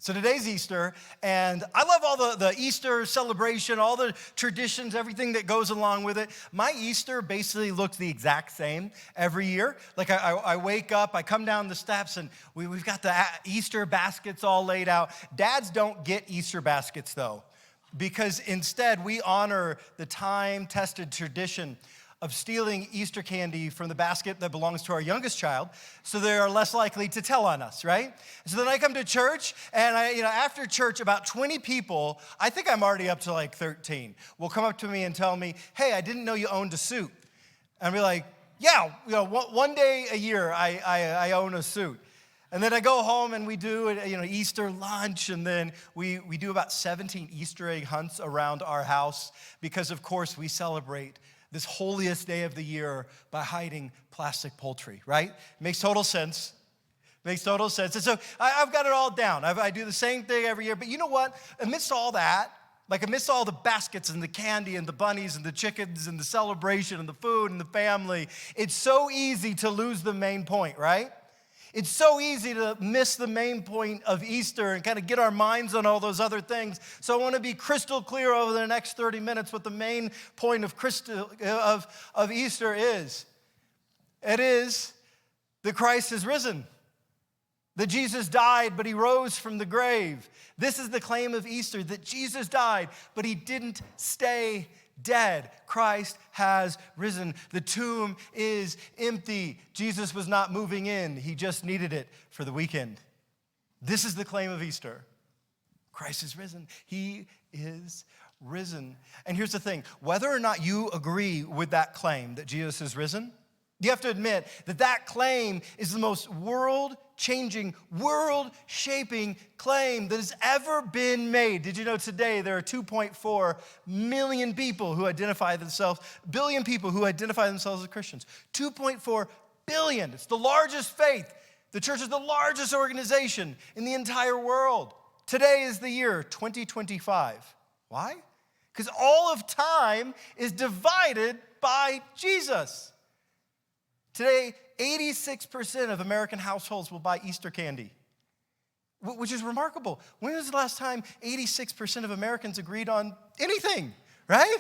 So today's Easter, and I love all the Easter celebration, all the traditions, everything that goes along with it. My Easter basically looks the exact same every year. Like I wake up, I come down the steps, and we've got the Easter baskets all laid out. Dads don't get Easter baskets, though, because instead we honor the time-tested tradition of stealing Easter candy from the basket that belongs to our youngest child, so they are less likely to tell on us, right? So then I come to church, and after church, about 20 people, I think I'm already up to like 13, will come up to me and tell me, hey, I didn't know you owned a suit. And I'll be like, yeah, one day a year I own a suit. And then I go home and we do Easter lunch, and then we do about 17 Easter egg hunts around our house because, of course, we celebrate this holiest day of the year by hiding plastic poultry, right? Makes total sense. Makes total sense. And so I've got it all down. I do the same thing every year. But you know what? Amidst all that, amidst all the baskets and the candy and the bunnies and the chickens and the celebration and the food and the family, it's so easy to lose the main point, right? It's so easy to miss the main point of Easter and kind of get our minds on all those other things. So I want to be crystal clear over the next 30 minutes what the main point of Easter is. It is that Christ has risen, that Jesus died, but he rose from the grave. This is the claim of Easter, that Jesus died, but he didn't stay dead. Christ has risen. The tomb is empty. Jesus was not moving in. He just needed it for the weekend. This is the claim of Easter. Christ is risen. He is risen. And here's the thing. Whether or not you agree with that claim that Jesus is risen, you have to admit that that claim is the most world-changing, world-shaping claim that has ever been made. Did you know today there are 2.4 million people who identify themselves, billion people who identify themselves as Christians. 2.4 billion. It's the largest faith. The church is the largest organization in the entire world. Today is the year 2025. Why? Because all of time is divided by Jesus. Today, 86% of American households will buy Easter candy, which is remarkable. When was the last time 86% of Americans agreed on anything, right?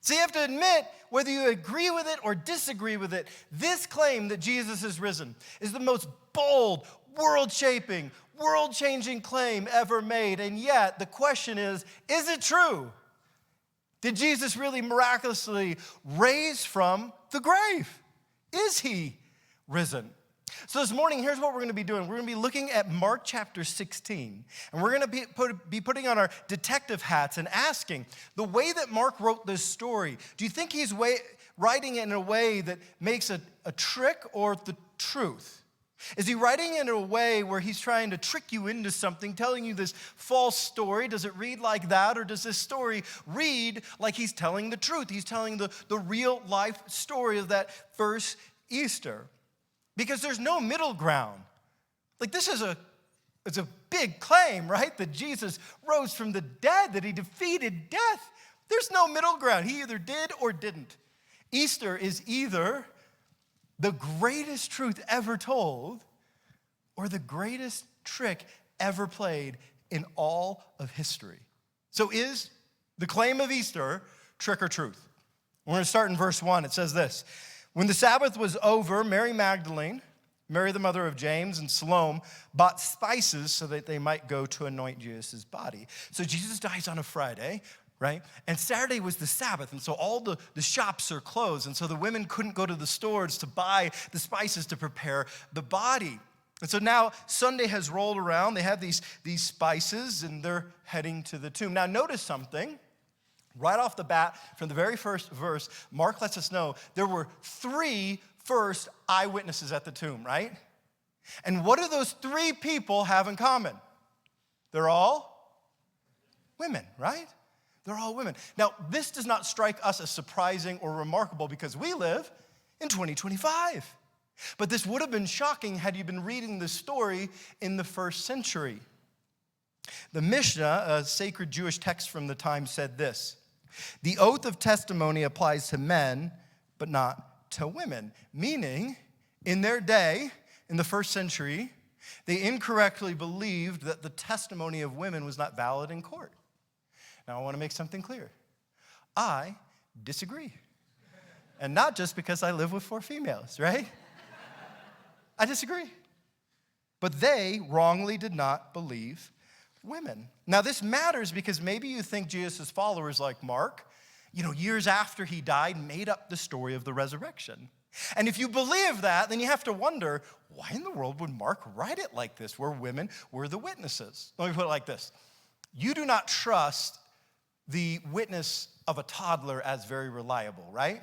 So you have to admit, whether you agree with it or disagree with it, this claim that Jesus is risen is the most bold, world-shaping, world-changing claim ever made. And yet, the question is it true? Did Jesus really miraculously raise from the grave? Is he risen? So this morning, here's what we're going to be doing. We're going to be looking at Mark chapter 16, and we're going to be putting on our detective hats and asking, the way that Mark wrote this story, do you think he's writing it in a way that makes a trick or the truth? Is he writing it in a way where he's trying to trick you into something, telling you this false story? Does it read like that, or does this story read like he's telling the truth? He's telling the real life story of that first Easter. Because there's no middle ground. Like it's a big claim, right? That Jesus rose from the dead, that he defeated death. There's no middle ground. He either did or didn't. Easter is either the greatest truth ever told or the greatest trick ever played in all of history. So is the claim of Easter trick or truth? We're going to start in verse 1. It says this: when the Sabbath was over, Mary Magdalene, Mary the mother of James, and Salome bought spices so that they might go to anoint Jesus' body. So Jesus dies on a Friday, right? And Saturday was the Sabbath, and so all the shops are closed, and so the women couldn't go to the stores to buy the spices to prepare the body. And so now Sunday has rolled around. They have these spices, and they're heading to the tomb. Now notice something. Right off the bat, from the very first verse, Mark lets us know there were 3 first eyewitnesses at the tomb, right? And what do those 3 people have in common? They're all women, right? They're all women. Now, this does not strike us as surprising or remarkable because we live in 2025. But this would have been shocking had you been reading this story in the first century. The Mishnah, a sacred Jewish text from the time, said this: the oath of testimony applies to men, but not to women. Meaning, in their day, in the first century, They incorrectly believed that the testimony of women was not valid in court. Now, I want to make something clear. I disagree. And not just because I live with 4 females, right? I disagree. But they wrongly did not believe women. Now, this matters because maybe you think Jesus' followers like Mark, years after he died, made up the story of the resurrection. And if you believe that, then you have to wonder, why in the world would Mark write it like this, where women were the witnesses? Let me put it like this. You do not trust the witness of a toddler as very reliable, right?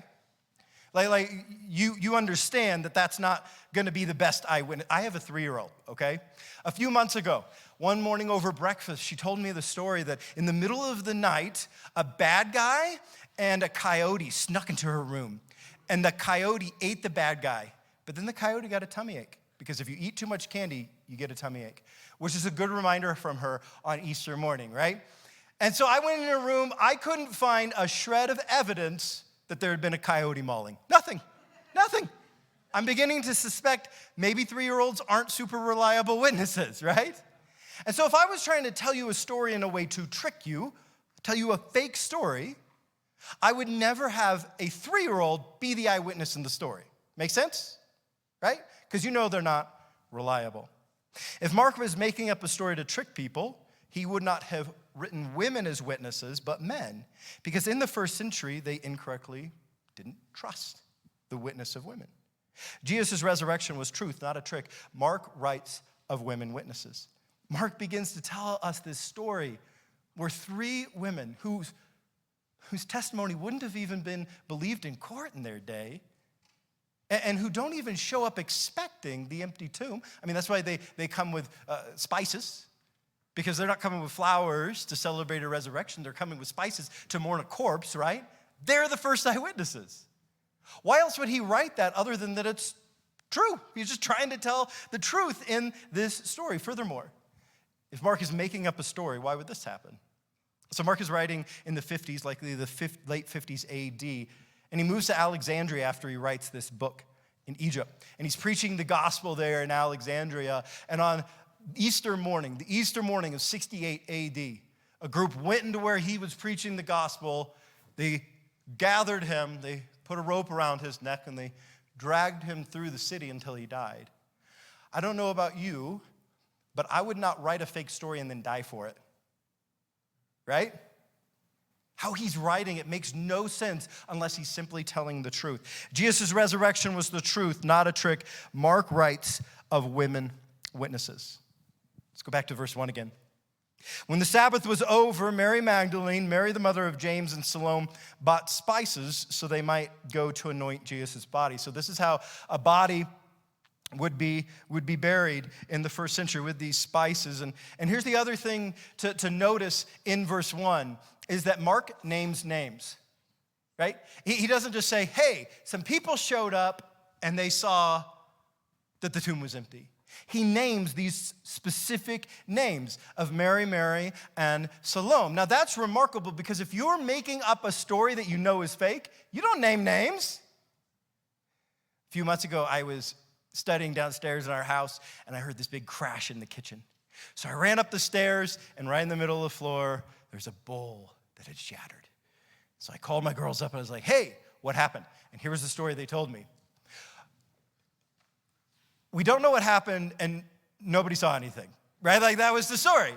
Like you understand that that's not going to be the best eyewitness. I have a 3-year-old, okay? A few months ago, one morning over breakfast, she told me the story that in the middle of the night, a bad guy and a coyote snuck into her room. And the coyote ate the bad guy. But then the coyote got a tummy ache. Because if you eat too much candy, you get a tummy ache. Which is a good reminder from her on Easter morning, right? And so I went in her room. I couldn't find a shred of evidence that there had been a coyote mauling. Nothing. I'm beginning to suspect maybe 3-year-olds aren't super reliable witnesses, right? And so if I was trying to tell you a story in a way to trick you, tell you a fake story, I would never have a 3-year-old be the eyewitness in the story. Make sense? Right? Because they're not reliable. If Mark was making up a story to trick people, he would not have written women as witnesses, but men. Because in the first century, they incorrectly didn't trust the witness of women. Jesus' resurrection was truth, not a trick. Mark writes of women witnesses. Mark begins to tell us this story where 3 women whose testimony wouldn't have even been believed in court in their day, and who don't even show up expecting the empty tomb. I mean, that's why they come with spices, because they're not coming with flowers to celebrate a resurrection. They're coming with spices to mourn a corpse, right? They're the first eyewitnesses. Why else would he write that other than that it's true? He's just trying to tell the truth in this story. Furthermore, if Mark is making up a story, why would this happen? So Mark is writing in the 50s, likely the late 50s AD, and he moves to Alexandria after he writes this book in Egypt. And he's preaching the gospel there in Alexandria. And on Easter morning, the Easter morning of 68 AD, a group went into where he was preaching the gospel. They gathered him, they put a rope around his neck, and they dragged him through the city until he died. I don't know about you, but I would not write a fake story and then die for it. Right? How he's writing it makes no sense unless he's simply telling the truth. Jesus' resurrection was the truth, not a trick. Mark writes of women witnesses. Let's go back to verse 1 again. When the Sabbath was over, Mary Magdalene, Mary the mother of James, and Salome bought spices so they might go to anoint Jesus' body. So this is how a body would be buried in the first century, with these spices. And here's the other thing to notice in verse 1 is that Mark names names, right? He doesn't just say, hey, some people showed up and they saw that the tomb was empty. He names these specific names of Mary, and Salome. Now that's remarkable because if you're making up a story that you know is fake, you don't name names. A few months ago, I was studying downstairs in our house, and I heard this big crash in the kitchen. So I ran up the stairs, and right in the middle of the floor, there's a bowl that had shattered. So I called my girls up, and I was like, hey, what happened? And here was the story they told me. We don't know what happened, and nobody saw anything, right? Like, that was the story.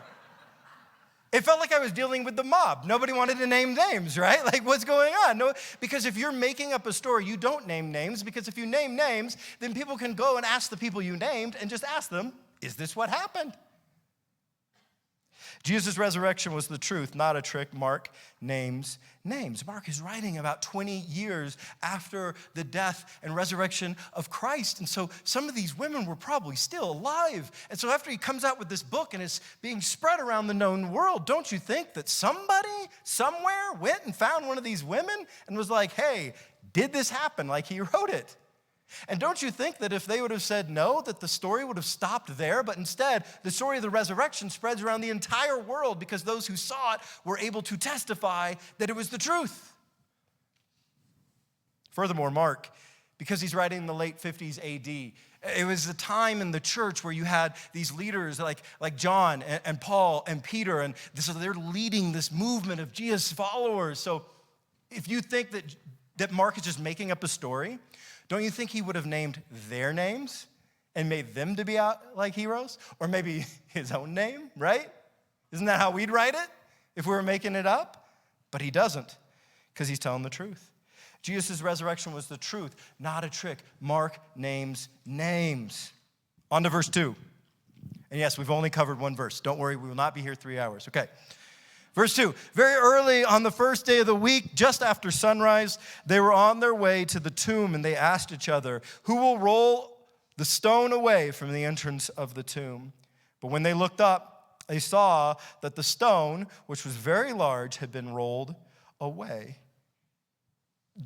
It felt like I was dealing with the mob. Nobody wanted to name names, right? Like, what's going on? No, because if you're making up a story, you don't name names, because if you name names, then people can go and ask the people you named and just ask them, is this what happened? Jesus' resurrection was the truth, not a trick. Mark names names. Mark is writing about 20 years after the death and resurrection of Christ. And so some of these women were probably still alive. And so after he comes out with this book and it's being spread around the known world, don't you think that somebody somewhere went and found one of these women and was like, hey, did this happen like he wrote it? And don't you think that if they would have said no, that the story would have stopped there? But instead, the story of the resurrection spreads around the entire world because those who saw it were able to testify that it was the truth. Furthermore, Mark, because he's writing in the late 50s AD, It was a time in the church where you had these leaders like John and Paul and Peter, and so they're leading this movement of Jesus followers. So if you think that Mark is just making up a story, don't you think he would have named their names and made them to be out like heroes? Or maybe his own name, right? Isn't that how we'd write it if we were making it up? But he doesn't, because he's telling the truth. Jesus' resurrection was the truth, not a trick. Mark names names. On to verse 2. And yes, we've only covered one verse. Don't worry, we will not be here 3 hours. Okay. Verse 2, very early on the first day of the week, just after sunrise, they were on their way to the tomb, and they asked each other, who will roll the stone away from the entrance of the tomb? But when they looked up, they saw that the stone, which was very large, had been rolled away.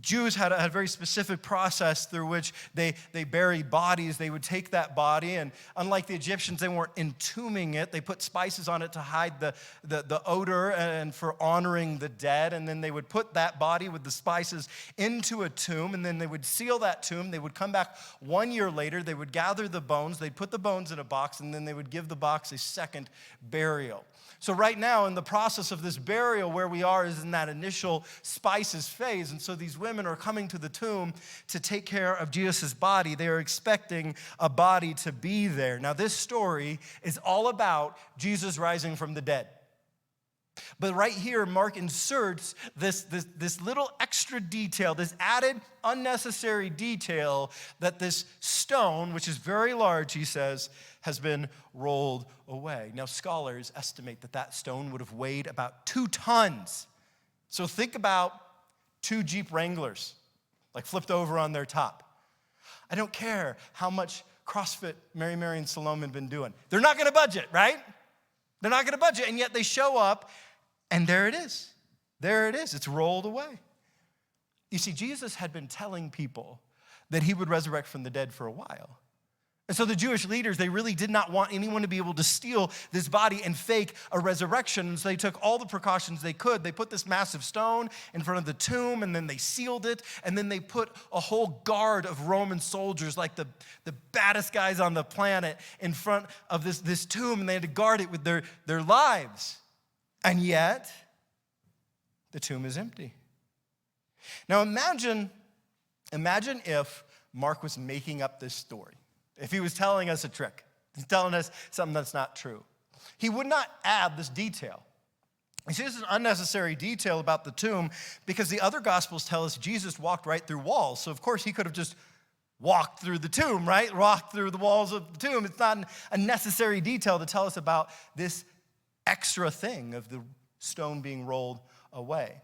Jews had a very specific process through which they buried bodies. They would take that body, and unlike the Egyptians, they weren't entombing it. They put spices on it to hide the odor and for honoring the dead. And then they would put that body with the spices into a tomb, and then they would seal that tomb. They would come back 1 year later. They would gather the bones. They'd put the bones in a box, and then they would give the box a second burial. So right now, in the process of this burial, where we are is in that initial spices phase. And so these women are coming to the tomb to take care of Jesus' body. They are expecting a body to be there. Now, this story is all about Jesus rising from the dead. But right here, Mark inserts this little extra detail, this added unnecessary detail that this stone, which is very large, he says, has been rolled away. Now, scholars estimate that stone would have weighed about 2 tons. So think about 2 Jeep Wranglers, like flipped over on their top. I don't care how much CrossFit Mary and Salome have been doing. They're not going to budget, right? They're not going to budget, and yet they show up, and there it is. There it is. It's rolled away. You see, Jesus had been telling people that he would resurrect from the dead for a while. And so the Jewish leaders, they really did not want anyone to be able to steal this body and fake a resurrection. And so they took all the precautions they could. They put this massive stone in front of the tomb, and then they sealed it, and then they put a whole guard of Roman soldiers, like the baddest guys on the planet, in front of this tomb, and they had to guard it with their lives. And yet, the tomb is empty. Now imagine if Mark was making up this story. If he was telling us a trick, he's telling us something that's not true. He would not add this detail. You see, this is an unnecessary detail about the tomb because the other Gospels tell us Jesus walked right through walls. So, of course, he could have just walked through the tomb, right? Walked through the walls of the tomb. It's not a necessary detail to tell us about this extra thing of the stone being rolled away.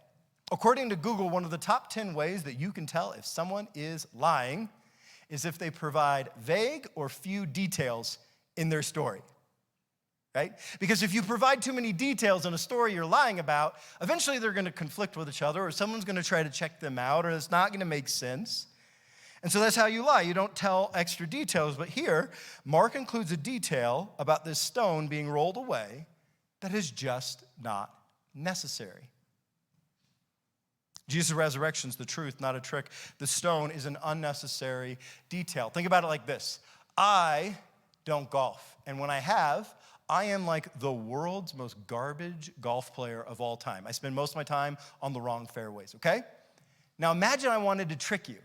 According to Google, one of the top 10 ways that you can tell if someone is lying is if they provide vague or few details in their story, right? Because if you provide too many details in a story you're lying about, eventually they're going to conflict with each other, or someone's going to try to check them out, or it's not going to make sense. And so that's how you lie. You don't tell extra details. But here, Mark includes a detail about this stone being rolled away that is just not necessary. Jesus' resurrection is the truth, not a trick. The stone is an unnecessary detail. Think about it like this. I don't golf. And when I have, I am like the world's most garbage golf player of all time. I spend most of my time on the wrong fairways, okay? Now imagine I wanted to trick you.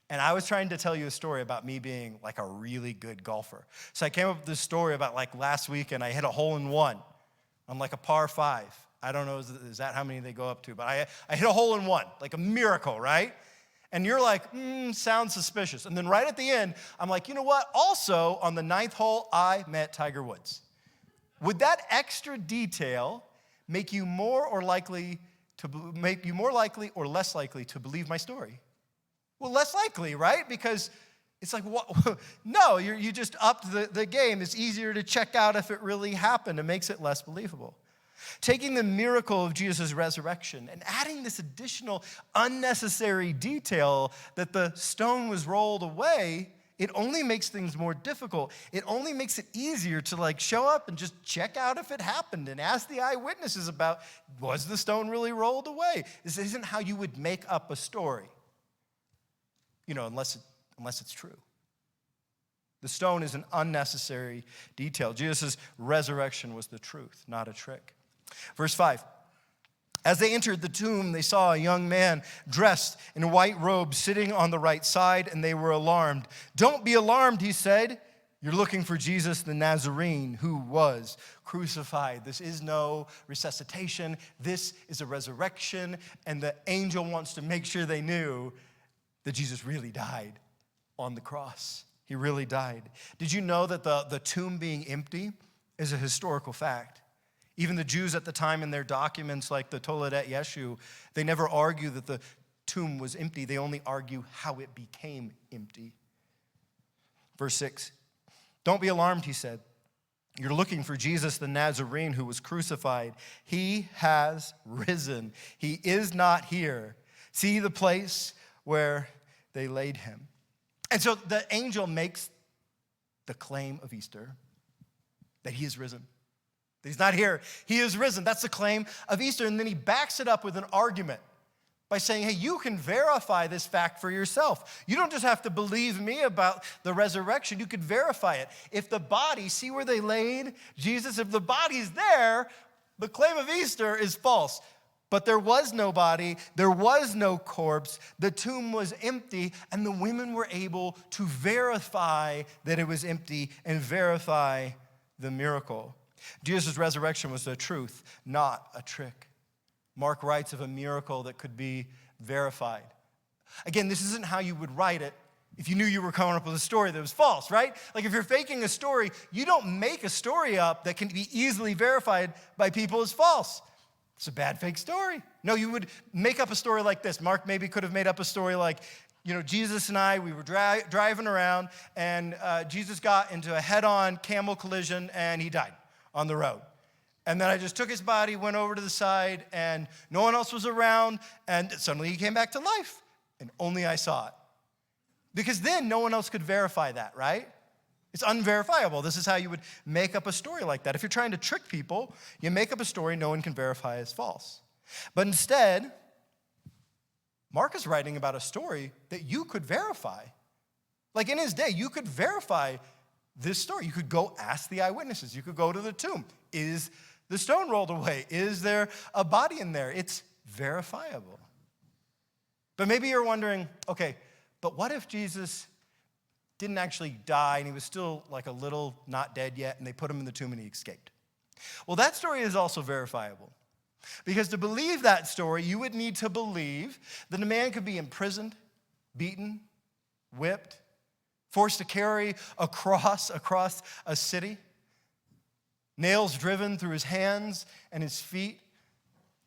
And I was trying to tell you a story about me being like a really good golfer. So I came up with this story about like last week, and I hit a hole-in-one on like a par 5. I don't know, is that how many they go up to? But I hit a hole-in-one, like a miracle, right? And you're like, sounds suspicious. And then right at the end, I'm like, you know what? Also, on the 9th hole, I met Tiger Woods. Would that extra detail make you more likely or less likely to believe my story? Well, less likely, right? Because it's like, what? No, you just upped the game. It's easier to check out if it really happened. It makes it less believable. Taking the miracle of Jesus' resurrection and adding this additional unnecessary detail that the stone was rolled away, it only makes things more difficult. It only makes it easier to like show up and just check out if it happened and ask the eyewitnesses about, was the stone really rolled away? This isn't how you would make up a story, unless it's true. The stone is an unnecessary detail. Jesus' resurrection was the truth, not a trick. Verse 5. As they entered the tomb, they saw a young man dressed in a white robe sitting on the right side, and they were alarmed. "Don't be alarmed," he said. "You're looking for Jesus the Nazarene, who was crucified." This is no resuscitation. This is a resurrection, and the angel wants to make sure they knew that Jesus really died on the cross. He really died. Did you know that the tomb being empty is a historical fact? Even the Jews at the time in their documents, like the Toledet Yeshu, they never argue that the tomb was empty. They only argue how it became empty. Verse 6, "Don't be alarmed," he said. "You're looking for Jesus the Nazarene who was crucified. He has risen. He is not here. See the place where they laid him." And so the angel makes the claim of Easter that he is risen. That he's not here. He is risen. That's the claim of Easter. And then he backs it up with an argument by saying, hey, you can verify this fact for yourself. You don't just have to believe me about the resurrection. You could verify it. If the body, see where they laid Jesus? If the body's there, the claim of Easter is false. But there was no body. There was no corpse. The tomb was empty. And the women were able to verify that it was empty and verify the miracle. Jesus' resurrection was the truth, not a trick. Mark writes of a miracle that could be verified. Again, this isn't how you would write it if you knew you were coming up with a story that was false, right? Like if you're faking a story, you don't make a story up that can be easily verified by people as false. It's a bad fake story. No, you would make up a story like this. Mark maybe could have made up a story like, Jesus and I, we were driving around, and Jesus got into a head-on camel collision, and he died on the road. And then I just took his body, went over to the side, and no one else was around, and suddenly he came back to life, and only I saw it. Because then no one else could verify that, right? It's unverifiable. This is how you would make up a story like that. If you're trying to trick people, you make up a story no one can verify as false. But instead, Mark is writing about a story that you could verify. Like in his day, you could verify this story. You could go ask the eyewitnesses. You could go to the tomb. Is the stone rolled away? Is there a body in there? It's verifiable. But maybe you're wondering, okay, but what if Jesus didn't actually die and he was still like a little not dead yet and they put him in the tomb and he escaped? Well, that story is also verifiable. Because to believe that story, you would need to believe that a man could be imprisoned, beaten, whipped, forced to carry a cross across a city, nails driven through his hands and his feet,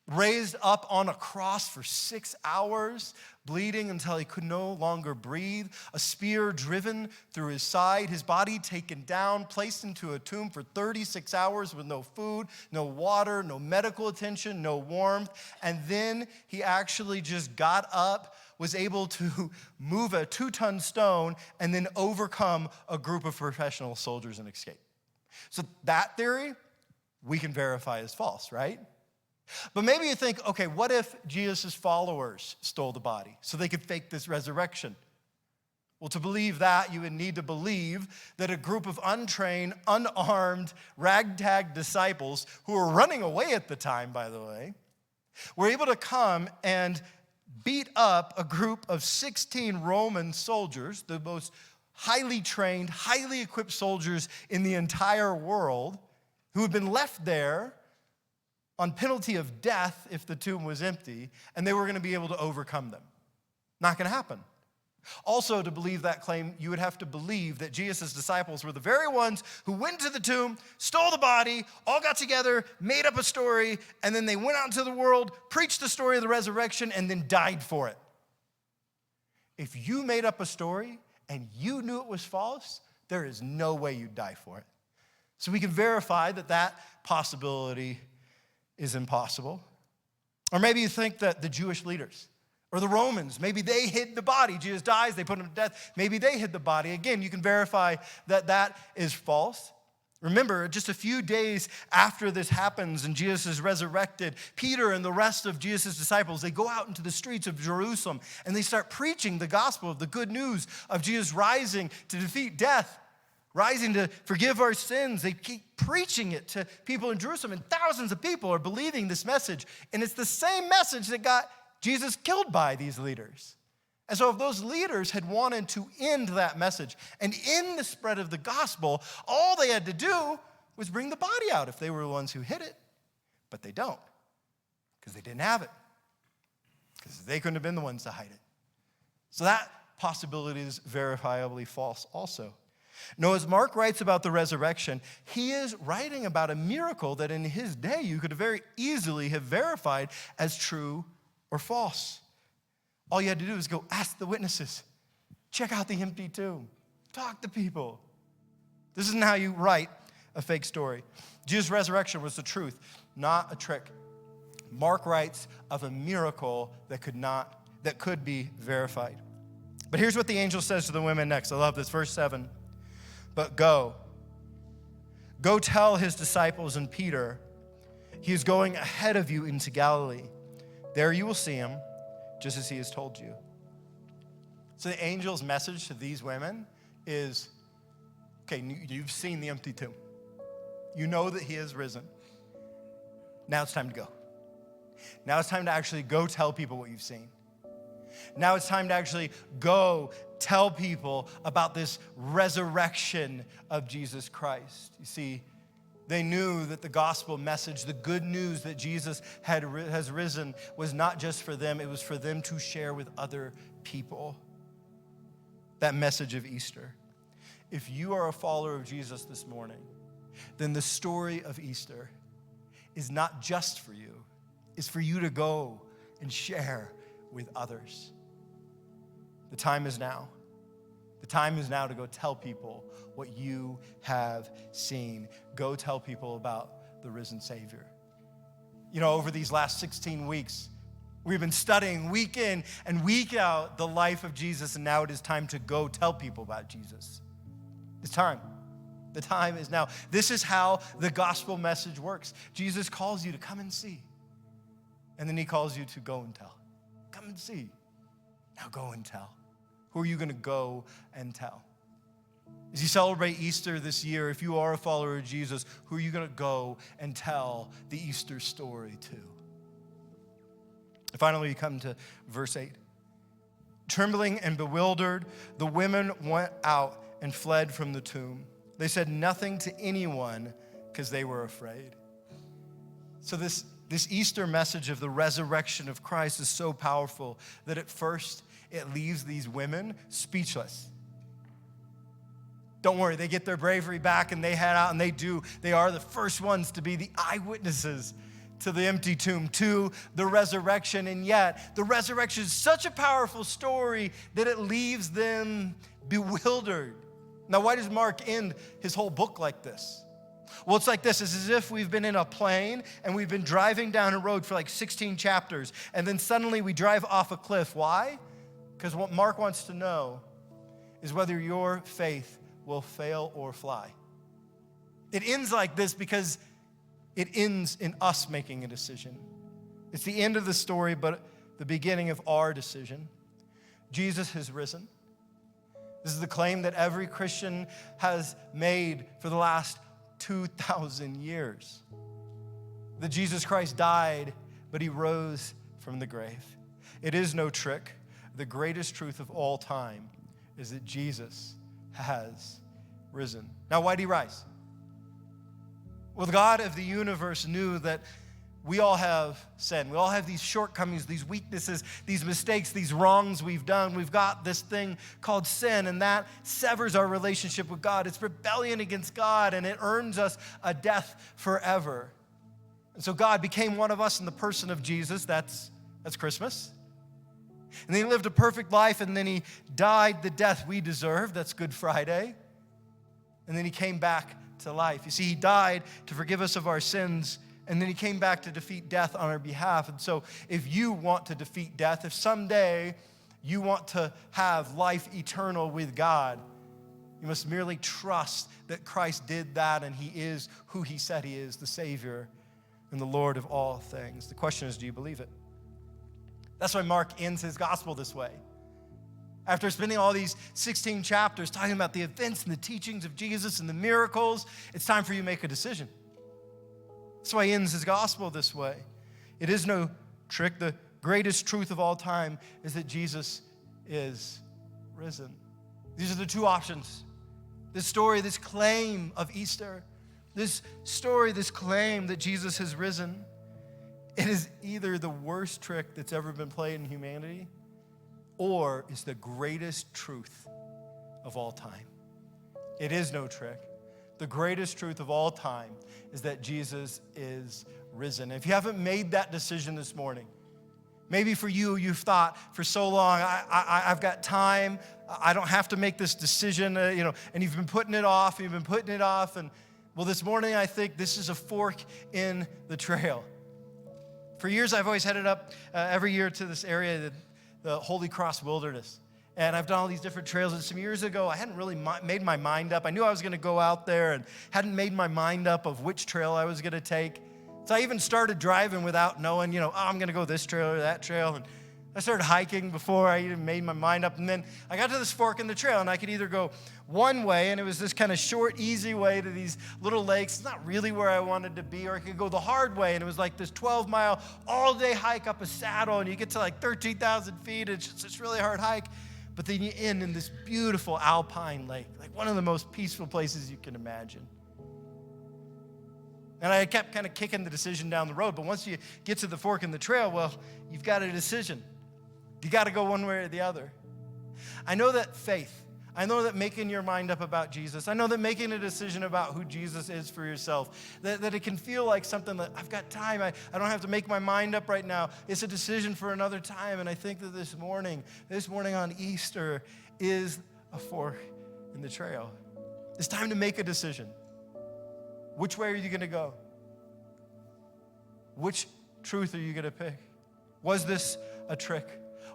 raised up on a cross for 6 hours, bleeding until he could no longer breathe, a spear driven through his side, his body taken down, placed into a tomb for 36 hours with no food, no water, no medical attention, no warmth, and then he actually just got up, was able to move a 2-ton stone, and then overcome a group of professional soldiers and escape. So that theory, we can verify as false, right? But maybe you think, okay, what if Jesus' followers stole the body so they could fake this resurrection? Well, to believe that, you would need to believe that a group of untrained, unarmed, ragtag disciples who were running away at the time, by the way, were able to come and beat up a group of 16 Roman soldiers, the most highly trained, highly equipped soldiers in the entire world, who had been left there on penalty of death if the tomb was empty, and they were going to be able to overcome them. Not going to happen. Also, to believe that claim, you would have to believe that Jesus' disciples were the very ones who went to the tomb, stole the body, all got together, made up a story, and then they went out into the world, preached the story of the resurrection, and then died for it. If you made up a story and you knew it was false, there is no way you'd die for it. So we can verify that that possibility is impossible. Or maybe you think that the Jewish leaders or the Romans, maybe they hid the body. Jesus dies, they put him to death. Maybe they hid the body. Again, you can verify that that is false. Remember, just a few days after this happens and Jesus is resurrected, Peter and the rest of Jesus' disciples, they go out into the streets of Jerusalem and they start preaching the gospel of the good news of Jesus rising to defeat death. rising to forgive our sins. They keep preaching it to people in Jerusalem, and thousands of people are believing this message. And it's the same message that got Jesus killed by these leaders. And so if those leaders had wanted to end that message and end the spread of the gospel, all they had to do was bring the body out if they were the ones who hid it. But they don't, because they didn't have it, because they couldn't have been the ones to hide it. So that possibility is verifiably false also. No, as Mark writes about the resurrection, he is writing about a miracle that in his day you could very easily have verified as true or false. All you had to do is go ask the witnesses. Check out the empty tomb. Talk to people. This isn't how you write a fake story. Jesus' resurrection was the truth, not a trick. Mark writes of a miracle that could be verified. But here's what the angel says to the women next. I love this, verse 7. But go tell his disciples and Peter, he is going ahead of you into Galilee. There you will see him, just as he has told you. So the angel's message to these women is, okay, you've seen the empty tomb. You know that he has risen. Now it's time to go. Now it's time to actually go tell people what you've seen. Now it's time to actually go tell people about this resurrection of Jesus Christ. You see, they knew that the gospel message, the good news that Jesus has risen, was not just for them, it was for them to share with other people. That message of Easter. If you are a follower of Jesus this morning, then the story of Easter is not just for you, it's for you to go and share with others. The time is now. The time is now to go tell people what you have seen. Go tell people about the risen Savior. You know, over these last 16 weeks, we've been studying week in and week out the life of Jesus, and now it is time to go tell people about Jesus. It's time. The time is now. This is how the gospel message works. Jesus calls you to come and see, and then he calls you to go and tell. Come and see. Now go and tell. Who are you going to go and tell? As you celebrate Easter this year, if you are a follower of Jesus, who are you going to go and tell the Easter story to? And finally, we come to verse 8. Trembling and bewildered, the women went out and fled from the tomb. They said nothing to anyone because they were afraid. So this Easter message of the resurrection of Christ is so powerful that at first it leaves these women speechless. Don't worry, they get their bravery back and they head out and they are the first ones to be the eyewitnesses to the empty tomb, to the resurrection. And yet, the resurrection is such a powerful story that it leaves them bewildered. Now, why does Mark end his whole book like this? Well, it's like this. It's as if we've been in a plane and we've been driving down a road for like 16 chapters, and then suddenly we drive off a cliff. Why? Because what Mark wants to know is whether your faith will fail or fly. It ends like this because it ends in us making a decision. It's the end of the story, but the beginning of our decision. Jesus has risen. This is the claim that every Christian has made for the last 2,000 years. That Jesus Christ died, but he rose from the grave. It is no trick. The greatest truth of all time is that Jesus has risen. Now, why did he rise? Well, the God of the universe knew that we all have sin. We all have these shortcomings, these weaknesses, these mistakes, these wrongs we've done. We've got this thing called sin, and that severs our relationship with God. It's rebellion against God, and it earns us a death forever. And so God became one of us in the person of Jesus. That's Christmas. And then he lived a perfect life, and then he died the death we deserve. That's Good Friday. And then he came back to life. You see, he died to forgive us of our sins, and then he came back to defeat death on our behalf. And so if you want to defeat death, if someday you want to have life eternal with God, you must merely trust that Christ did that and he is who he said he is, the Savior and the Lord of all things. The question is, do you believe it? That's why Mark ends his gospel this way. After spending all these 16 chapters talking about the events and the teachings of Jesus and the miracles, it's time for you to make a decision. That's why he ends his gospel this way. It is no trick. The greatest truth of all time is that Jesus is risen. These are the two options. This story, this claim of Easter, this story, this claim that Jesus has risen, it is either the worst trick that's ever been played in humanity, or it's the greatest truth of all time. It is no trick. The greatest truth of all time is that Jesus is risen. If you haven't made that decision this morning, maybe for you, you've thought for so long, I've got time, I don't have to make this decision, and you've been putting it off, and well, this morning I think this is a fork in the trail. For years, I've always headed up every year to this area, the Holy Cross Wilderness. And I've done all these different trails. And some years ago, I hadn't really made my mind up. I knew I was going to go out there and hadn't made my mind up of which trail I was going to take. So I even started driving without knowing, I'm going to go this trail or that trail. And I started hiking before I even made my mind up. And then I got to this fork in the trail, and I could either go one way, and it was this kind of short, easy way to these little lakes. It's not really where I wanted to be. Or I could go the hard way, and it was like this 12-mile, all-day hike up a saddle, and you get to like 13,000 feet. It's just this really hard hike. But then you end in this beautiful alpine lake, like one of the most peaceful places you can imagine. And I kept kind of kicking the decision down the road. But once you get to the fork in the trail, well, you've got a decision. You got to go one way or the other. I know that faith, I know that making your mind up about Jesus, I know that making a decision about who Jesus is for yourself, that it can feel like something that I've got time, I don't have to make my mind up right now. It's a decision for another time. And I think that this morning on Easter is a fork in the trail. It's time to make a decision. Which way are you going to go? Which truth are you going to pick? Was this a trick?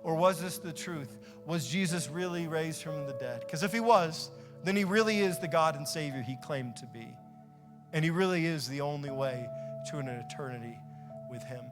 Or was this the truth? Was Jesus really raised from the dead? Because if he was, then he really is the God and Savior he claimed to be. And he really is the only way to an eternity with him.